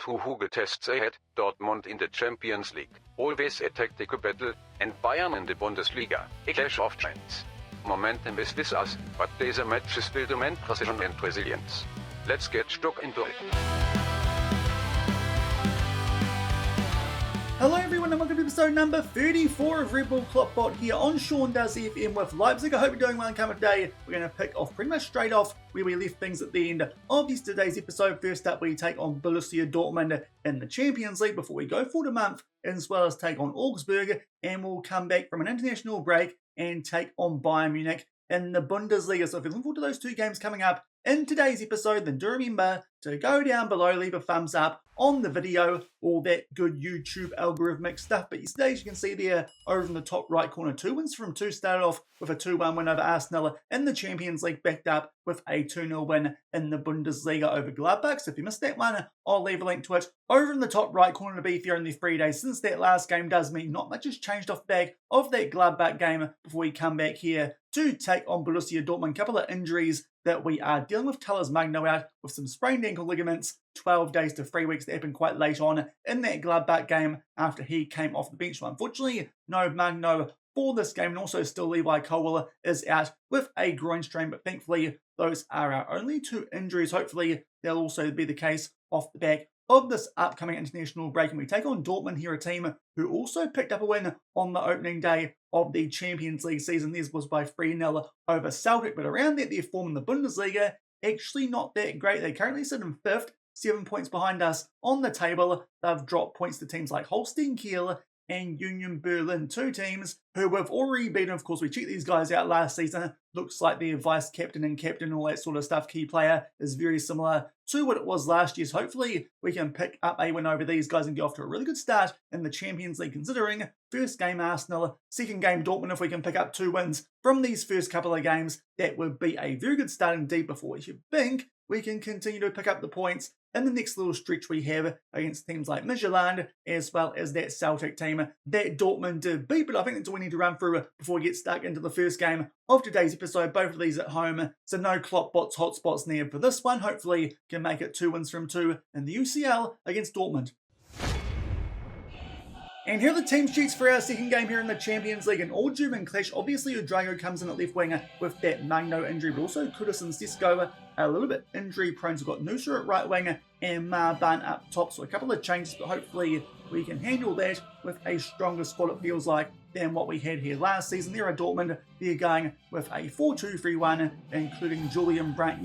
Two huge tests ahead, Dortmund in the Champions League, always a tactical battle, and Bayern in the Bundesliga, a clash of giants. Momentum is with us, but there's a match is will demand precision and resilience. Let's get stuck into it. Hello everyone and welcome to episode number 34 of Red Bull KloppBot here on Sean Does FM with Leipzig. I hope you're doing well and coming today. We're going to pick off pretty much straight off where we left things at the end of yesterday's episode. First up, we take on Borussia Dortmund in the Champions League before we go for the month, as well as take on Augsburg, and we'll come back from an international break and take on Bayern Munich in the Bundesliga. So if you're looking forward to those two games coming up in today's episode, then do remember to go down below, leave a thumbs up on the video, all that good YouTube algorithmic stuff. But yesterday, as you can see there over in the top right corner, 2 wins from 2, started off with a 2-1 win over Arsenal in the Champions League, backed up with a 2-0 win in the Bundesliga over Gladbach. So if you missed that one, I'll leave a link to it over in the top right corner to be fair in the 3 days since that last game. Does mean not much has changed off the back of that Gladbach game before we come back here to take on Borussia Dortmund. Couple of injuries that we are dealing with. Tellers Magno out with some sprained ankle ligaments, 12 days to 3 weeks. That happened quite late on in that Gladbach game after he came off the bench. So unfortunately, no Magno for this game, and also still Levi Colwill is out with a groin strain, but thankfully those are our only 2 injuries. Hopefully they'll also be the case off the back of this upcoming international break. And we take on Dortmund here, a team who also picked up a win on the opening day of the Champions League season. This was by 3-0 over Celtic, but around that their form in the Bundesliga actually not that great. They currently sit in 5th, 7 points behind us on the table. They've dropped points to teams like Holstein Kiel and Union Berlin, 2 teams who we've already beaten. Of course, we checked these guys out last season. Looks like their vice captain and captain, all that sort of stuff, key player, is very similar to what it was last year. So hopefully we can pick up a win over these guys and get off to a really good start in the Champions League, considering first game Arsenal, second game Dortmund. If we can pick up 2 wins from these first couple of games, that would be a very good start indeed before we should think we can continue to pick up the points in the next little stretch we have against teams like Midtjylland, as well as that Celtic team that Dortmund did beat. But I think that's all we need to run through before we get stuck into the first game of today's episode. Both of these at home, so no KloppBot's hotspots needed for this one. Hopefully can make it 2 wins from 2 in the UCL against Dortmund. And here are the team sheets for our second game here in the Champions League. An all-German clash. Obviously, Udrago comes in at left wing with that Magno injury, but also Kudus and Sesko are a little bit injury prone. So we've got Nusa at right wing and Marban up top. So a couple of changes, but hopefully we can handle that with a stronger squad, it feels like, than what we had here last season. There are Dortmund. They're going with a 4-2-3-1, including Julian Brandt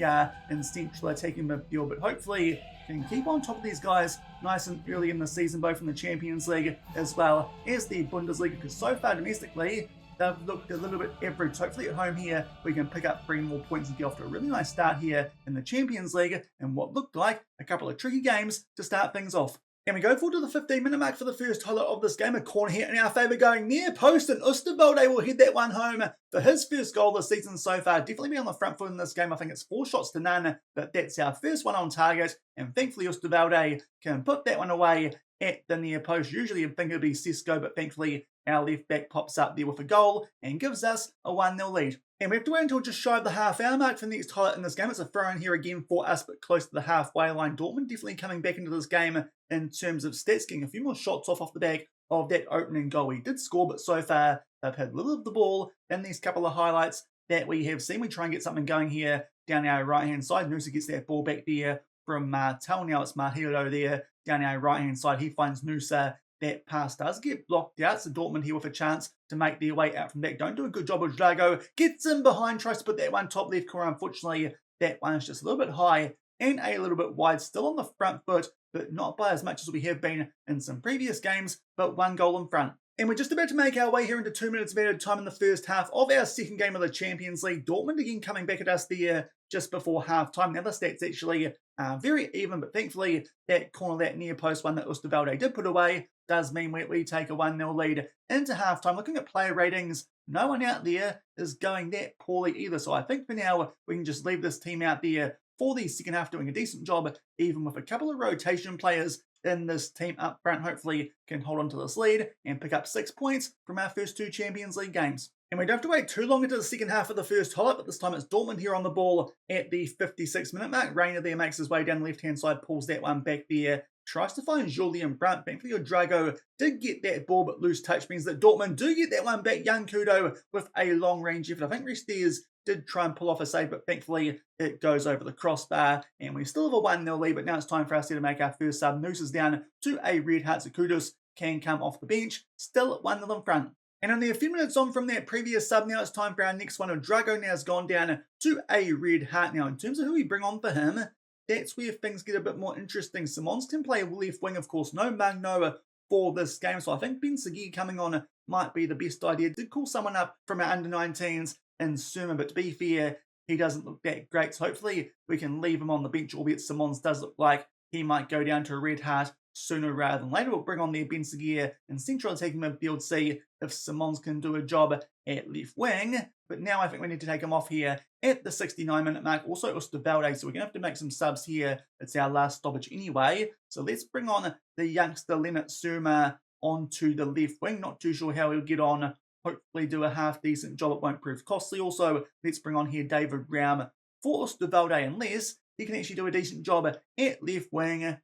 in central attacking midfield, but hopefully can keep on top of these guys nice and early in the season, both in the Champions League as well as the Bundesliga, because so far domestically they've looked a little bit average. Hopefully at home here we can pick up 3 more points and get off to a really nice start here in the Champions League and what looked like a couple of tricky games to start things off. And we go forward to the 15-minute mark for the first highlight of this game. A corner hit in our favour going near post, and Oosterwolde will head that one home for his first goal this season so far. Definitely be on the front foot in this game. I think it's 4 shots to none, but that's our first one on target. And thankfully Oosterwolde can put that one away at the near post. Usually you'd think it would be Sesko, but thankfully our left back pops up there with a goal and gives us a 1-0 lead. And we have to wait until just shy of the half-hour mark for the next highlight in this game. It's a throw-in here again for us, but close to the halfway line. Dortmund definitely coming back into this game in terms of stats, getting a few more shots off the back of that opening goal. We did score, but so far they've had little of the ball in these couple of highlights that we have seen. We try and get something going here down our right-hand side. Nusa gets that ball back there from Martel. Now it's Marhilo there down our right-hand side. He finds Nusa. That pass does get blocked out, so Dortmund here with a chance to make their way out from back. Don't do a good job of Drago. Gets in behind, tries to put that one top left corner. Unfortunately, that one is just a little bit high and a little bit wide. Still on the front foot, but not by as much as we have been in some previous games, but 1 goal in front. And we're just about to make our way here into 2 minutes of added time in the first half of our second game of the Champions League. Dortmund again coming back at us there just before half-time. Now the stats actually very even, but thankfully that corner, that near post one that Oosterwolde did put away, does mean we take a 1-0 lead into half-time. Looking at player ratings, no one out there is going that poorly either. So I think for now we can just leave this team out there for the second half doing a decent job, even with a couple of rotation players in this team up front. Hopefully can hold on to this lead and pick up 6 points from our first 2 Champions League games. And we don't have to wait too long into the second half of the first highlight, but this time it's Dortmund here on the ball at the 56-minute mark. Reina there makes his way down the left-hand side, pulls that one back there tries to find Julian Brandt. Thankfully, Drago did get that ball, but loose touch means that Dortmund do get that one back. Young Kudo with a long range effort. I think Restiers did try and pull off a save, but thankfully it goes over the crossbar, and we still have a 1-0 lead, but now it's time for us here to make our first sub. Nooses down to a red heart, so Kudus can come off the bench, still at 1-0 in front. And only a few minutes on from that previous sub, now it's time for our next one. Drago now has gone down to a red heart. Now, in terms of who we bring on for him, that's where things get a bit more interesting. Simons can play left wing, of course, no Magno for this game, so I think Ben Seguí coming on might be the best idea. Did call someone up from our under-19s in Surma, but to be fair, he doesn't look that great, so hopefully we can leave him on the bench, albeit Simons does look like he might go down to a red heart sooner rather than later. We'll bring on their Ben Seguí in central attacking midfield, see if Simons can do a job at left wing. But now I think we need to take him off here at the 69-minute mark. Also, Osterwalde, so we're going to have to make some subs here. It's our last stoppage anyway. So let's bring on the youngster Lennart Surma onto the left wing. Not too sure how he'll get on. Hopefully do a half-decent job. It won't prove costly. Also, let's bring on here David Raum for Osterwalde, unless he can actually do a decent job at left wing.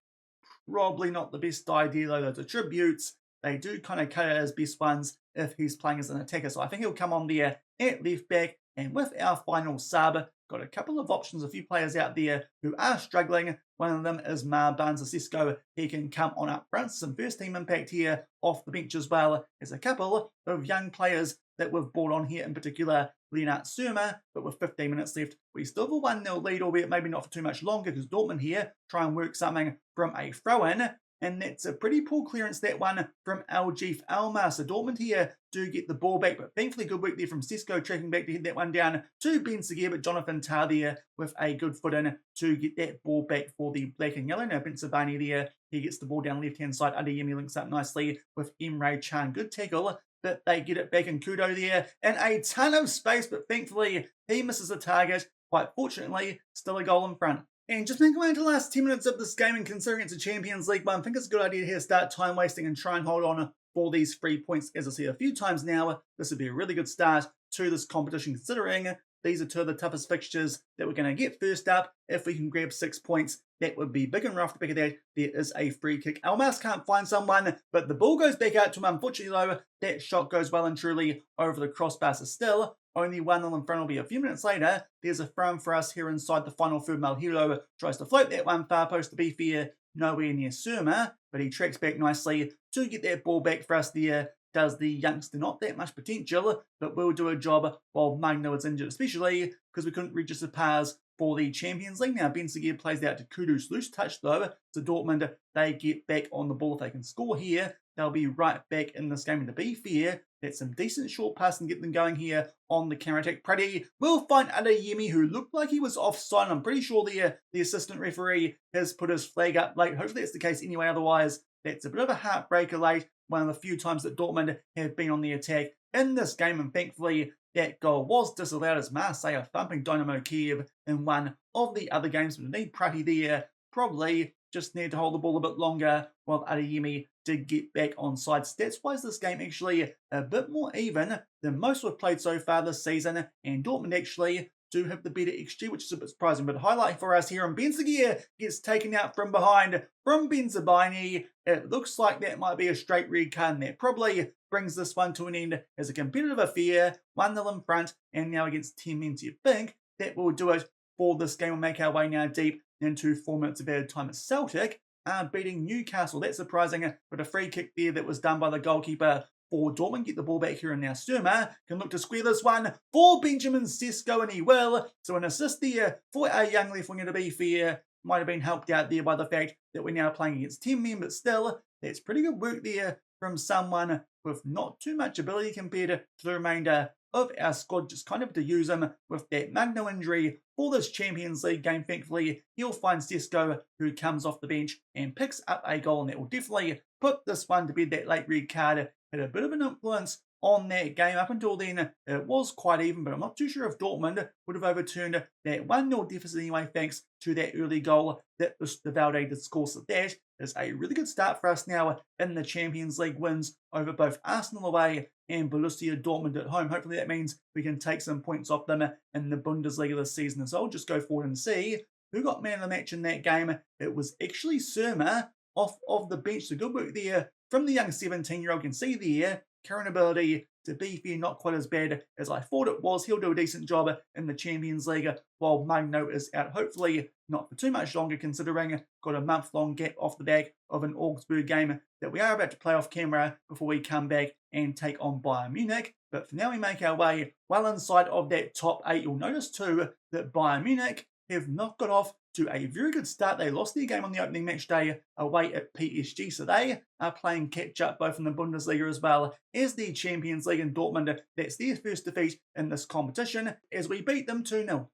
Probably not the best idea, though. Those attributes, they do kind of cut out his best ones if he's playing as an attacker. So I think he'll come on there at left back. And with our final sub, got a couple of options, a few players out there who are struggling. One of them is Mar Barnes-Cisco. He can come on up front. Some first team impact here off the bench as well as a couple of young players that we've brought on here, in particular Lennart Surma. But with 15 minutes left, we still have a 1-0 lead, albeit maybe not for too much longer, because Dortmund here try and work something from a throw-in. And that's a pretty poor clearance, that one from Aljif Almar. So Dortmund here do get the ball back, but thankfully good work there from Cisco tracking back to hit that one down to Ben Seguí, but Jonathan Tah there with a good foot in to get that ball back for the black and yellow. Now Ben Sabani there, he gets the ball down left-hand side. Adeyemi links up nicely with Emre Can. Good tackle, but they get it back in Kudo there in a ton of space, but thankfully he misses the target. Quite fortunately, still a goal in front. And just making our way into the last 10 minutes of this game, and considering it's a Champions League one, I think it's a good idea here to start time wasting and try and hold on for these 3 points. As I said a few times now, this would be a really good start to this competition, considering these are two of the toughest fixtures that we're going to get. First up, if we can grab 6 points, that would be big and rough. To pick of that, there is a free kick. Almas can't find someone, but the ball goes back out to him. Unfortunately, though, that shot goes well and truly over the crossbar. So still, only 1-0 in front. Will be a few minutes later. There's a throw for us here inside the final third. Malhiro tries to float that one far post. To be fair, nowhere near Surma, but he tracks back nicely to get that ball back for us there. Does the youngster, not that much potential, but will do a job while Magno is injured, especially because we couldn't register pars for the Champions League. Now, Ben Seguí plays out to Kudus. Loose touch, though, to Dortmund. They get back on the ball. If they can score here, they'll be right back in this game. And to be fair, that's some decent short pass and get them going here on the counter-attack. Prady will find Adeyemi, who looked like he was offside. I'm pretty sure the assistant referee has put his flag up late. Hopefully that's the case anyway. Otherwise, that's a bit of a heartbreaker late. One of the few times that Dortmund have been on the attack in this game. And thankfully, that goal was disallowed as Marseille are thumping Dynamo Kiev in one of the other games. But indeed, Prady there probably just need to hold the ball a bit longer, while Adeyemi did get back on side. Stats-wise, this game actually a bit more even than most we've played so far this season, and Dortmund actually do have the better XG, which is a bit surprising. But highlight for us here, and Ben Seguí gets taken out from behind from Benzabini. It looks like that might be a straight red card, and that probably brings this one to an end as a competitive affair. 1-0 in front, and now against 10 men. So you think that will do it for this game. We'll make our way now deep into 4 minutes of added time. As Celtic are beating Newcastle. That's surprising, but a free kick there that was done by the goalkeeper for Dortmund. Get the ball back here, and now Surma can look to square this one for Benjamin Sesko, and he will. So an assist there for our young left winger. To be fair, might have been helped out there by the fact that we're now playing against 10 men, but still, that's pretty good work there from someone with not too much ability compared to the remainder of our squad. Just kind of to use him with that Magno injury for this Champions League game. Thankfully, he'll find Sesko, who comes off the bench and picks up a goal, and that will definitely put this one to bed. That late red card had a bit of an influence on that game. Up until then, it was quite even, but I'm not too sure if Dortmund would have overturned that 1-0 deficit anyway, thanks to that early goal that Osterwalde did score. So that is a really good start for us now in the Champions League wins over both Arsenal away and Borussia Dortmund at home. Hopefully that means we can take some points off them in the Bundesliga this season. So I'll just go forward and see who got man of the match in that game. It was actually Surma off of the bench. So good work there from the young 17-year-old. Can see there current ability, to be fair, not quite as bad as I thought it was. He'll do a decent job in the Champions League while Magno is out. Hopefully not for too much longer, considering got a month-long gap off the back of an Augsburg game that we are about to play off camera before we come back and take on Bayern Munich. But for now, we make our way well inside of that top 8. You'll notice too that Bayern Munich have not got off to a very good start. They lost their game on the opening match day away at PSG, so they are playing catch-up both in the Bundesliga as well as the Champions League. In Dortmund, that's their first defeat in this competition as we beat them 2-0.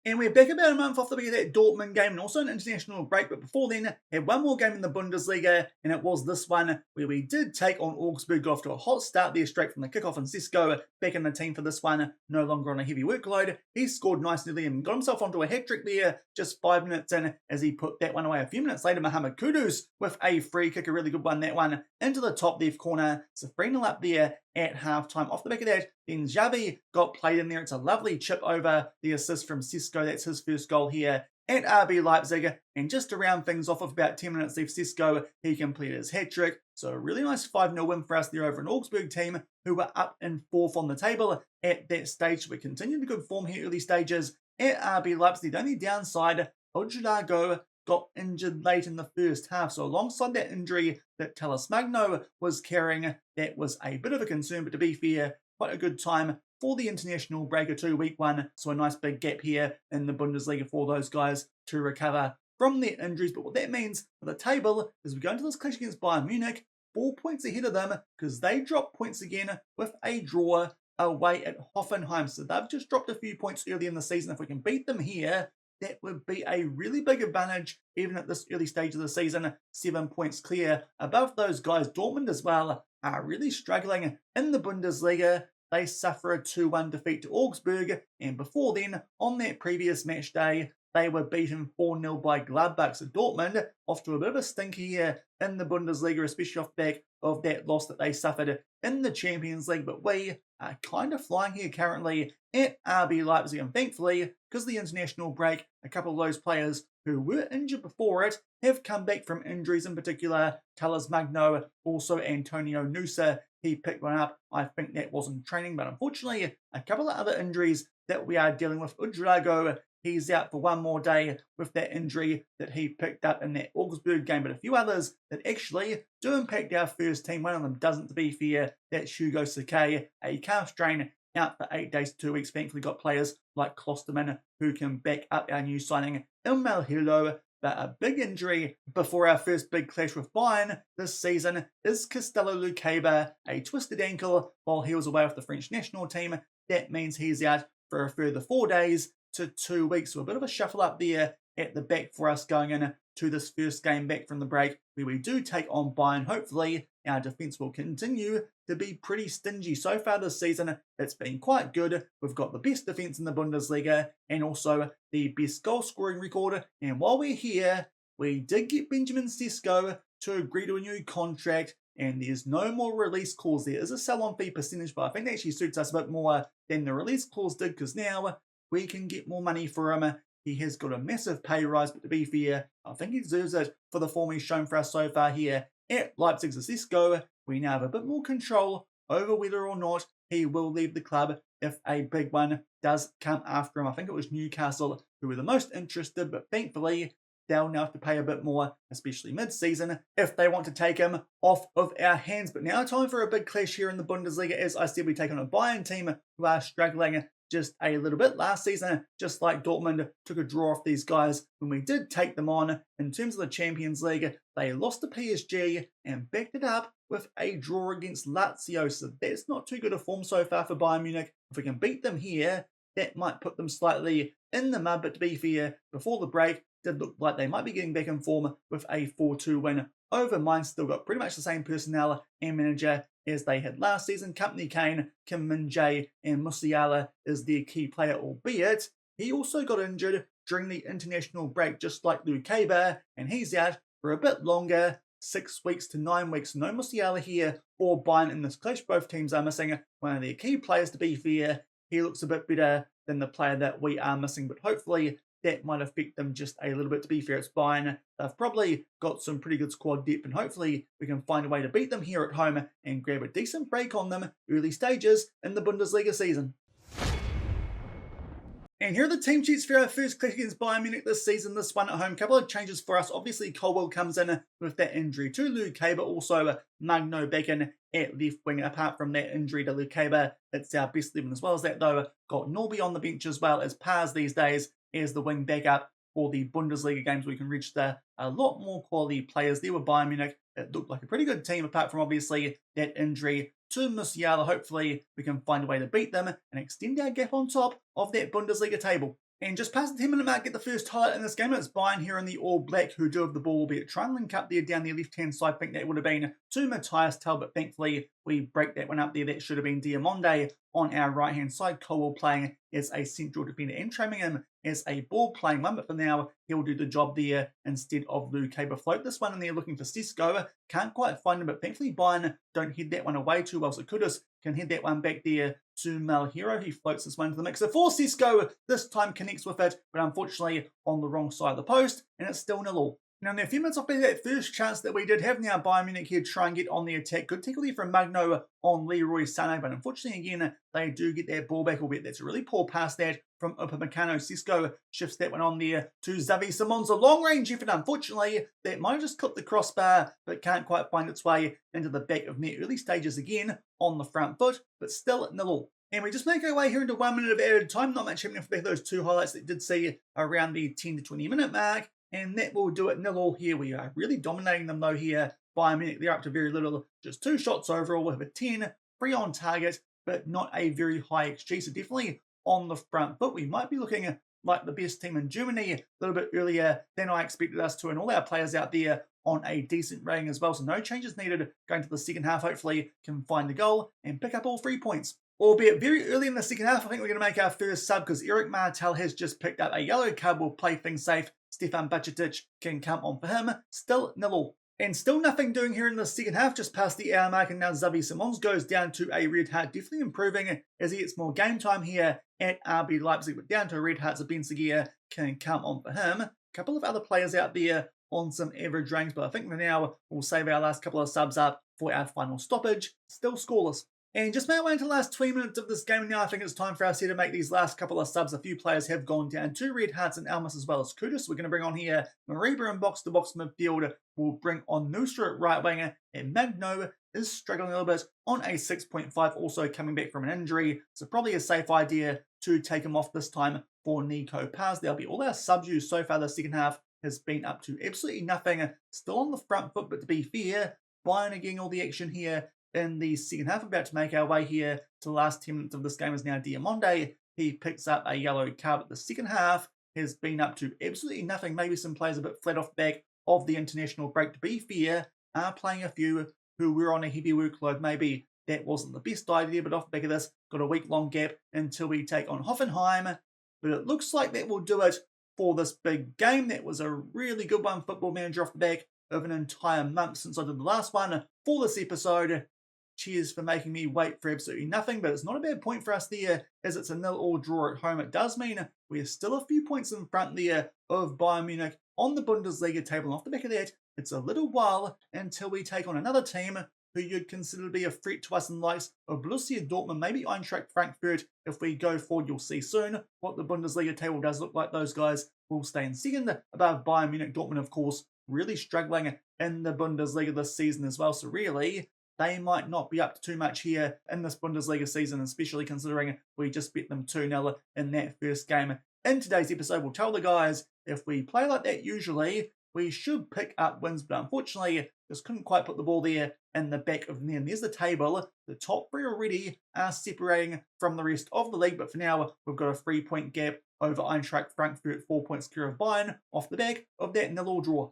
And we're back about a month off the back of that Dortmund game and also an international break. But before then, had one more game in the Bundesliga, and it was this one where we did take on Augsburg. Got off to a hot start there straight from the kickoff, and Cisco back in the team for this one, no longer on a heavy workload. He scored nicely and got himself onto a hat-trick there just 5 minutes in as he put that one away. A few minutes later, Mohamed Kudus with a free kick, a really good one, that one into the top left corner. So 3-0 up there at halftime. Off the back of that, then Xavi got played in there. It's a lovely chip over the assist from Cisco. That's his first goal here at RB Leipzig. And just to round things off with about 10 minutes left, Cisco, he completed his hat-trick. So a really nice 5-0 win for us there over an Augsburg team who were up in 4th on the table at that stage. We continued the good form here early stages at RB Leipzig. The only downside, Ojulago got injured late in the first half. So alongside that injury that Talles Magno was carrying, that was a bit of a concern. But to be fair, quite a good time for the international break or 2 week one. So a nice big gap here in the Bundesliga for those guys to recover from their injuries. But what that means for the table is we go into this clash against Bayern Munich, 4 points ahead of them because they dropped points again with a draw away at Hoffenheim. So they've just dropped a few points early in the season. If we can beat them here, that would be a really big advantage, even at this early stage of the season. 7 points clear above those guys. Dortmund as well are really struggling in the Bundesliga. They suffer a 2-1 defeat to Augsburg, and before then, on that previous match day, they were beaten 4-0 by Gladbach. So Dortmund off to a bit of a stinker here in the Bundesliga, especially off the back of that loss that they suffered in the Champions League. But we are kind of flying here currently at RB Leipzig, and thankfully, because of the international break, a couple of those players who were injured before it have come back from injuries, in particular Talles Magno, also Antonio Nusa. He picked one up. I think that wasn't training, but unfortunately, a couple of other injuries that we are dealing with. Udrago, he's out for one more day with that injury that he picked up in that Augsburg game, but a few others that actually do impact our first team. One of them doesn't, to be fair. That's Hugo Sakai, a calf strain, out for 8 days to 2 weeks. Thankfully got players like Klosterman who can back up our new signing, Ilmel Hilo. But a big injury before our first big clash with Bayern this season is Castello Lucaba, a twisted ankle while he was away with the French national team. That means he's out for a further 4 days to 2 weeks. So a bit of a shuffle up there at the back for us going in to this first game back from the break, where we do take on Bayern. Hopefully our defence will continue to be pretty stingy. So far this season, it's been quite good. We've got the best defence in the Bundesliga and also the best goal scoring record. And while we're here, we did get Benjamin Sesko to agree to a new contract, and there's no more release clause. There is a sell-on fee percentage, but I think that actually suits us a bit more than the release clause did, because now we can get more money for him. He has got a massive pay rise, but to be fair, I think he deserves it for the form he's shown for us so far here at Leipzig. Sesko, we now have a bit more control over whether or not he will leave the club if a big one does come after him. I think it was Newcastle who were the most interested, but thankfully they'll now have to pay a bit more, especially mid-season, if they want to take him off of our hands. But now time for a big clash here in the Bundesliga. As I said, we take on a Bayern team who are struggling just a little bit. Last season, just like Dortmund, took a draw off these guys when we did take them on. In terms of the Champions League, they lost to PSG and backed it up with a draw against Lazio. So that's not too good a form so far for Bayern Munich. If we can beat them here, that might put them slightly in the mud. But to be fair, before the break, did look like they might be getting back in form with a 4-2 win over Mainz. Still got pretty much the same personnel and manager as they had last season. Company Kane, Kim Min-jae and Musiala is their key player, albeit he also got injured during the international break, just like Lucaba, and he's out for a bit longer, 6 weeks to 9 weeks. No Musiala here or Bayern in this clash. Both teams are missing one of their key players. To be fair, he looks a bit better than the player that we are missing, but hopefully that might affect them just a little bit. To be fair, it's Bayern. They've probably got some pretty good squad depth, and hopefully we can find a way to beat them here at home and grab a decent break on them early stages in the Bundesliga season. And here are the team sheets for our first clash against Bayern Munich this season, this one at home. Couple of changes for us. Obviously, Colwell comes in with that injury to Luke but also Magno back in at left wing. Apart from that injury to Luke it's our best 11 as well as that, though. Got Norby on the bench as well as Pars these days as the wing backup for the Bundesliga games. We can register a lot more quality players there with Bayern Munich. It looked like a pretty good team, apart from obviously that injury to Musiala. Hopefully we can find a way to beat them and extend our gap on top of that Bundesliga table. And just past the 10-minute mark, get the first highlight in this game. It's Bayern here in the all black who do have the ball, albeit trying to link up there down the left-hand side. I think that would have been to Matthias Tell, but thankfully we break that one up there. That should have been Diamonde on our right-hand side. Colwell playing as a central defender and Tramingham as a ball-playing one, but for now he'll do the job there instead of Luke Float this one in there looking for Cisco. Can't quite find him, but thankfully Bayern don't head that one away too well, so Kudus can head that one back there to Malhero. He floats this one to the mixer for Cisco. This time connects with it, but unfortunately on the wrong side of the post, and it's still 0-0. Now, in a few minutes off that first chance that we did have, now Bayern Munich here try and get on the attack. Good tackle there from Magno on Leroy Sané, but unfortunately again, they do get that ball back, albeit that's a really poor pass that from Upamecano. Cisco shifts that one on there to Xavi Simons. A long range effort, unfortunately, that might have just clipped the crossbar, but can't quite find its way into the back of net. Early stages again on the front foot, but still 0-0. And we just make our way here into 1 minute of added time. Not much happening for back those two highlights that did see around the 10 to 20 minute mark. And that will do it 0-0 here. We are really dominating them though here. Bayern Munich, they're up to very little. Just 2 shots overall. We have a 10, 3 on target, but not a very high XG. So definitely on the front foot. We might be looking like the best team in Germany a little bit earlier than I expected us to. And all our players out there on a decent rating as well. So no changes needed going to the second half. Hopefully can find the goal and pick up all 3 points. Albeit very early in the second half, I think we're going to make our first sub because Eric Martel has just picked up a yellow card. We'll play things safe. Stefan Bajcetic can come on for him. Still 0-0. And still nothing doing here in the second half, just past the hour mark, and now Xavi Simons goes down to a red heart, definitely improving as he gets more game time here at RB Leipzig, but down to a red heart, so Ben Seguir can come on for him. A couple of other players out there on some average ranks, but I think for now we'll save our last couple of subs up for our final stoppage. Still scoreless. And just made our way into the last 20 minutes of this game, and now I think it's time for us here to make these last couple of subs. A few players have gone down, 2 red hearts and Almas as well as Kudus. We're going to bring on here Mariba in box-to-box midfield. We'll bring on Nusra at right winger, and Magno is struggling a little bit on a 6.5, also coming back from an injury. So probably a safe idea to take him off this time for Nico Pars. There'll be all our subs used so far. The second half has been up to absolutely nothing. Still on the front foot, but to be fair, Bayern are getting all the action here in the second half. About to make our way here to the last 10 minutes of this game is now Diamonde. He picks up a yellow card, but the second half has been up to absolutely nothing. Maybe some players a bit flat off the back of the international break. To be fair, are playing a few who were on a heavy workload. Maybe that wasn't the best idea, but off the back of this, got a week-long gap until we take on Hoffenheim. But it looks like that will do it for this big game. That was a really good one, Football Manager, off the back of an entire month since I did the last one for this episode. Cheers for making me wait for absolutely nothing, but it's not a bad point for us there as it's a 0-0 draw at home. It does mean we're still a few points in front there of Bayern Munich on the Bundesliga table. And off the back of that, it's a little while until we take on another team who you'd consider to be a threat to us in the likes of Borussia Dortmund, maybe Eintracht Frankfurt. If we go forward, you'll see soon what the Bundesliga table does look like. Those guys will stay in second above Bayern Munich. Dortmund, of course, really struggling in the Bundesliga this season as well. So really, they might not be up to too much here in this Bundesliga season, especially considering we just beat them 2-0 in that first game. In today's episode, we'll tell the guys if we play like that usually, we should pick up wins, but unfortunately, just couldn't quite put the ball there in the back of the net. And there's the table. The top 3 already are separating from the rest of the league, but for now, we've got a 3-point gap over Eintracht Frankfurt, 4 points clear of Bayern, off the back of that 0-0 draw.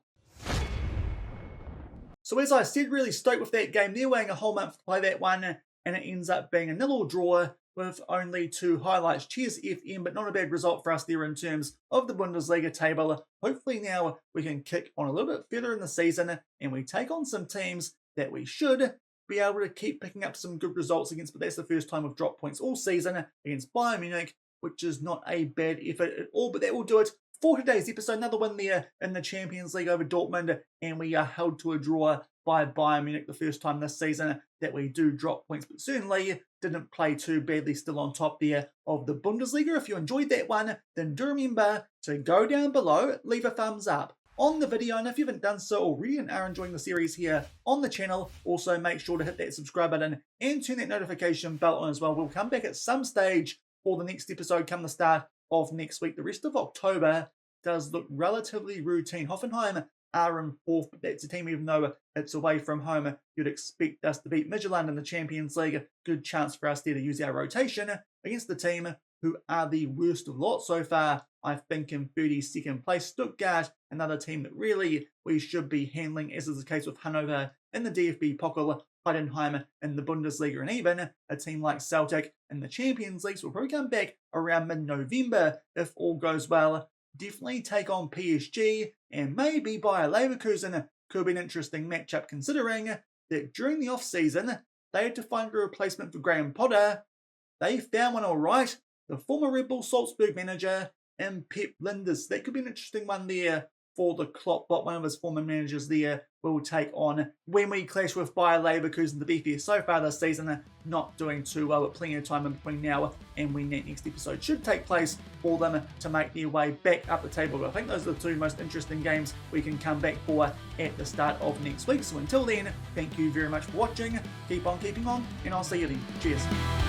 So as I said, really stoked with that game. They're waiting a whole month to play that one, and it ends up being a 0-0 draw with only 2 highlights. Cheers FM, but not a bad result for us there in terms of the Bundesliga table. Hopefully now we can kick on a little bit further in the season, and we take on some teams that we should be able to keep picking up some good results against, but that's the first time we've dropped points all season against Bayern Munich, which is not a bad effort at all. But that will do it for today's episode. Another win there in the Champions League over Dortmund, and we are held to a draw by Bayern Munich, the first time this season that we do drop points, but certainly didn't play too badly, still on top there of the Bundesliga. If you enjoyed that one, then do remember to go down below, leave a thumbs up on the video, and if you haven't done so already and are enjoying the series here on the channel, also make sure to hit that subscribe button and turn that notification bell on as well. We'll come back at some stage for the next episode come the start of next week. The rest of October does look relatively routine. Hoffenheim are in fourth, but that's a team, even though it's away from home, you'd expect us to beat Midtjylland in the Champions League. Good chance for us there to use our rotation against the team who are the worst of lot so far, I think, in 32nd place. Stuttgart, another team that really we should be handling, as is the case with Hannover in the DFB Pokal, Heidenheim in the Bundesliga, and even a team like Celtic in the Champions League. So we'll probably come back around mid-November if all goes well. Definitely take on PSG, and maybe Bayer Leverkusen could be an interesting matchup, considering that during the off-season they had to find a replacement for Graham Potter. They found one all right, the former Red Bull Salzburg manager and Pep Linders. That could be an interesting one there for the KloppBot. One of his former managers there will take on when we clash with Bayer Leverkusen. To be fair, so far this season, not doing too well, but plenty of time in between now and when that next episode should take place for them to make their way back up the table. But I think those are the two most interesting games we can come back for at the start of next week. So until then, thank you very much for watching. Keep on keeping on, and I'll see you then. Cheers.